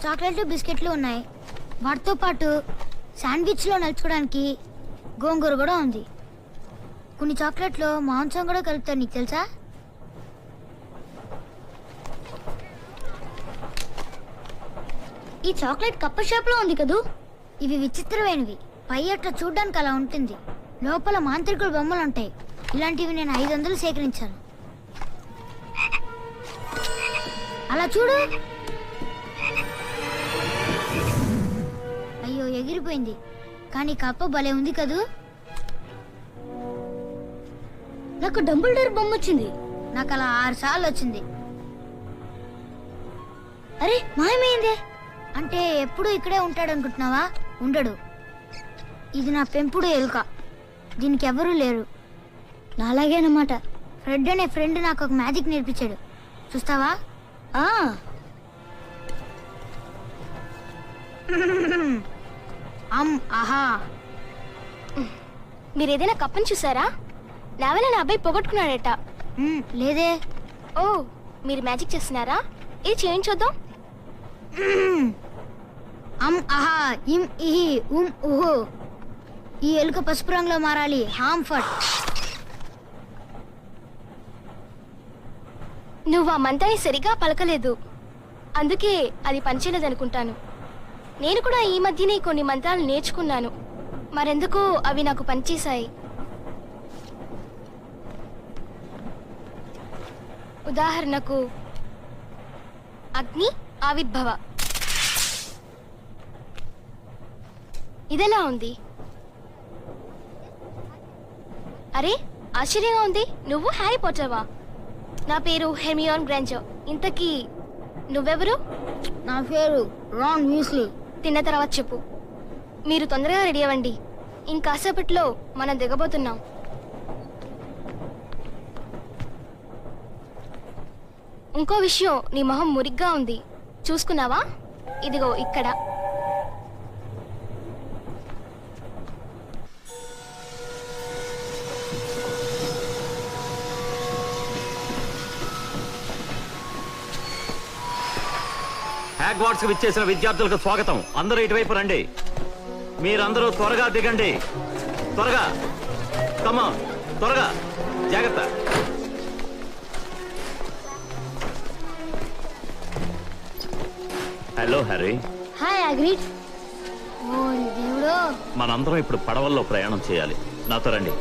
చాక్లెట్లు బిస్కెట్లు ఉన్నాయి. వాటితో పాటు శాండ్విచ్లో నలుచుకోవడానికి గోంగూర కూడా ఉంది. కొన్ని చాక్లెట్లో మాంసం కూడా కలుపుతారు, నీకు తెలుసా? ఈ చాక్లెట్ కప్ప షేప్లో ఉంది కదూ. ఇవి విచిత్రమైనవి. పై అట్లా చూడ్డానికి అలా ఉంటుంది, లోపల మాంత్రికుల బొమ్మలు ఉంటాయి. ఇలాంటివి నేను 500 సేకరించాను. అలా చూడు. అయ్యో ఎగిరిపోయింది. కానీ కప్ప భలే ఉంది కదూ. నాకు డంబుల్ డోర్ బొమ్మ వచ్చింది. నాకు అలా 6 సార్లు వచ్చింది. అరే మాయమైందే. అంటే ఎప్పుడు ఇక్కడే ఉంటాడు అనుకుంటున్నావా? ఉండడు. ఇది నా పెంపుడు ఎలుక. దీనికి ఎవరూ లేరు. నాలాగేనమాట. ఫ్రెడ్ అనే ఫ్రెండ్ నాకు ఒక మ్యాజిక్ నేర్పించాడు. చూస్తావా? ఆహా. మీరేదైనా కప్పని చూసారా? నా వల్ల నా అబ్బాయి పోగొట్టుకున్నాడట. లేదే. ఓ, మీరు మ్యాజిక్ చేస్తున్నారా? ఇది చేయించొద్దాం. ఆహా ఇం ఇహి ఉహు. ఈ ఎలుక పసుపు రంగులో మారాలి. హాంఫట్. నువ్వు ఆ మంత్రాన్ని సరిగా పలకలేదు, అందుకే అది పనిచేయలేదనుకుంటాను. నేను కూడా ఈ మధ్యనే కొన్ని మంత్రాలు నేర్చుకున్నాను. మరెందుకో అవి నాకు పనిచేశాయి. ఉదాహరణకు అగ్ని ఆవిర్భవ. ఇదెలా ఉంది? అరే ఆశ్చర్యంగా ఉంది. నువ్వు హ్యారీ పాటర్వా? నా పేరు హెర్మియోన్ గ్రాంజర్. ఇంతకీ నువ్వెవరు? నా పేరు రాన్ వీస్లీ. తిన్న తర్వాత చెప్పు. మీరు తొందరగా రెడీ అవ్వండి, ఇంకాసేపట్లో మనం దిగబోతున్నాం. ఇంకో విషయం, నీ మొహం మురిగ్గా ఉంది. చూసుకున్నావా? ఇదిగో ఇక్కడ. హ్యాగ్వార్ట్స్ కు విచ్చేసిన విద్యార్థులకు స్వాగతం. అందరూ ఇటువైపు రండి. మీరందరూ త్వరగా దిగండి. త్వరగా కమాన్, త్వరగా. జాగ్రత్త. Hello Harry. హాయ్ హగ్రిడ్. ఓ దేవుడో. మనందరం ఇప్పుడు పడవల్లో ప్రయాణం చేయాలి. నాతో రండి.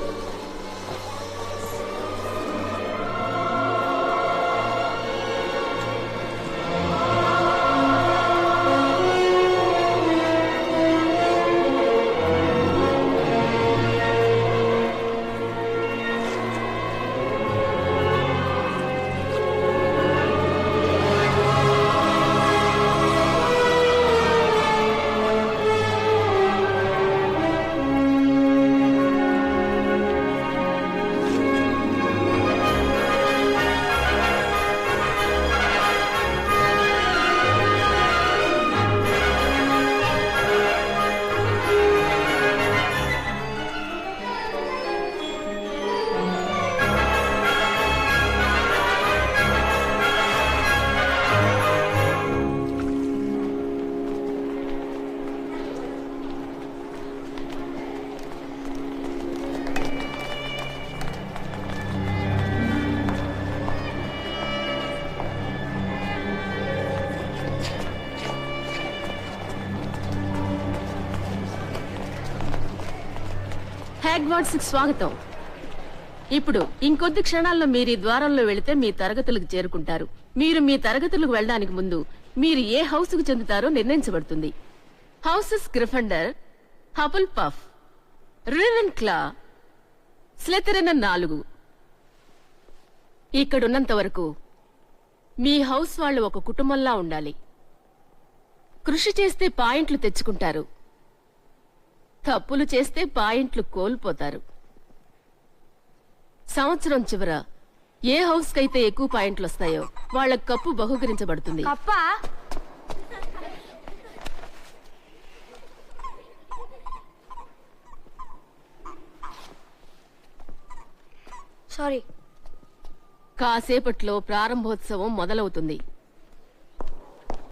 హ్యాగ్వార్ట్స్ కి స్వాగతం. ఇప్పుడు ఇంకొద్ది క్షణాల్లో మీరు ఈ ద్వారంలో వెళితే మీ తరగతులకు చేరుకుంటారు. మీరు మీ తరగతులకు వెళ్ళడానికి ముందు మీరు ఏ హౌస్ కు చెందుతారో నిర్ణయించబడుతుంది. హౌసెస్ గ్రిఫండర్, హఫుల్ పఫ్, రివెన్ క్లా, స్లెథరిన్ 4. ఇక్కడున్నంత వరకు మీ హౌస్ వాళ్ళు ఒక కుటుంబంలా ఉండాలి. కృషి చేస్తే పాయింట్లు తెచ్చుకుంటారు, తప్పులు చేస్తే పాయింట్లు కోల్పోతారు. సంవత్సరం చివర ఏ హౌస్ కైతే ఎక్కువ పాయింట్లు వస్తాయో వాళ్ళ కప్పు బహుకరించబడుతుంది. సారీ. కాసేపట్లో ప్రారంభోత్సవం మొదలవుతుంది.